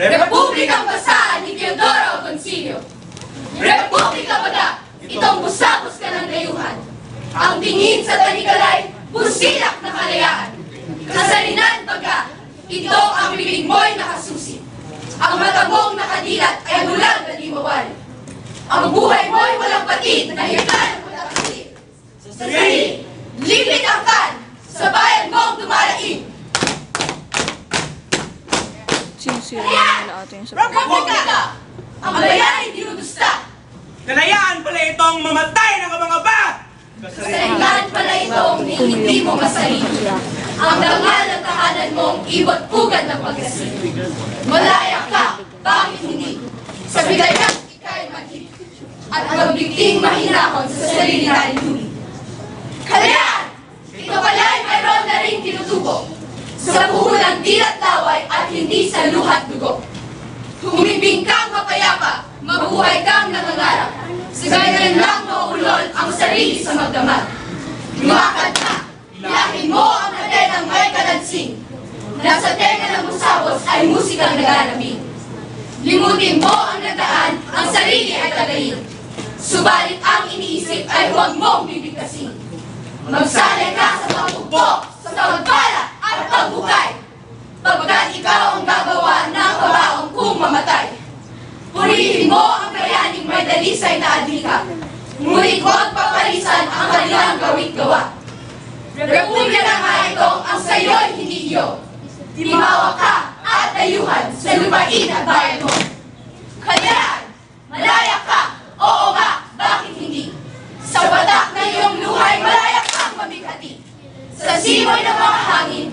Republikang Basa ni Teodoro Agoncillo. Republika Baga, itong busapos ka ng dayuhan. Ang tingin sa talikalay, busilak na kalayaan. Kasalinan Baga, ito ang bibig mo'y nakasusi. Ang mata mong nakadilat ay bulag na di mawali. Ang buhay mo'y walang patid na hirtan at nakasili. Sa sarili, lilit ang kan sa bayan mong dumaraing. Sinisira na ating sa Republika! Ang bayan ay dinudusta. Kalayaan pala itong mamatay ng mga ba! Kasalinan pala itong hindi mo masarili. Ang dangal ng tahanan mong ibot pugad ng pagkasin. Malaya ka, bakit hindi? Sa bigayang ikay magiging at magbigting mahinahon sa sarili natin huli. Kalayaan! Ito pala'y mayroon na rin tinutubo sa puhulang dilat laway at hindi sa luhat dugo. Humibing kang mapayapa, mabuhay kang nangangarap. Sa ganyan lang mauulol ang sarili sa magdamag. Lumakad ka, ilahin mo ang kadenang may kalansing. Nasa tenga ng musabos ay musikang nagalabing. Limutin mo ang nagaan, ang sarili ay tagayin. Subalit ang iniisip ay huwag mong bibigkasin. Magsali ka sa pagpupok, sa pagpala at pagbukay. Pagkat ikaw ang gagawa ng kabaong kung mamatay. Purihin mo ang bayaning may dalisay na adhika. Ngunit huwag papalisan ang kanilang gawit-gawa. Republika nga itong ang sa'yo'y hindi iyo. Timawa ka at dayuhan sa lupain at bayan mo. Kalayaan, malaya ka, oo nga, bakit hindi? Sa batak ng iyong luhay, malaya kang mabighati. Sa simoy ng mga hangin,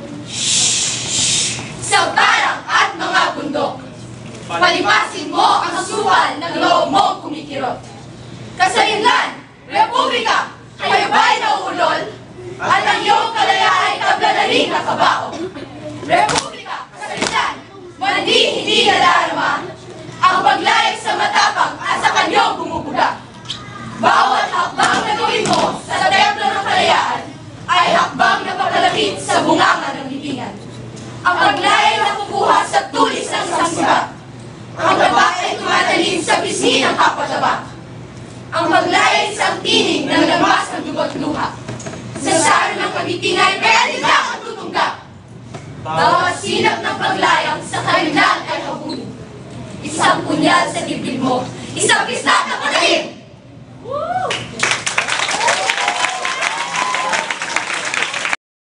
sa barang at mga bundok. Palipasin mo ang asukal ng loob mong kumikirot. Kasalinlan, Republika, kayo ba'y nauulol? At ang iyong kalayaan ay kablalaring na kabao. Republika, kasalinlan, hindi nadarama ang paglayag sa matapang at sa kanyang bumubuga. Bawat hakbang na gawin mo sa templo ng kalayaan ay hakbang na papalapit sa bunganga ng libingan. Ang paglayag na kukuha sa tulis ng sangsiba. Ang tabak ay tumatalim sa pisngi ng kapataba. Ang paglayag sa tinig ng lamas ng dugot luha. Sa saro ng kabitingay, kaya nila ang tutunggap. Bawat sinap ng paglayang sa kanilang ay habulin. Isang punyal sa dibdib mo, isang pisnat na patalim!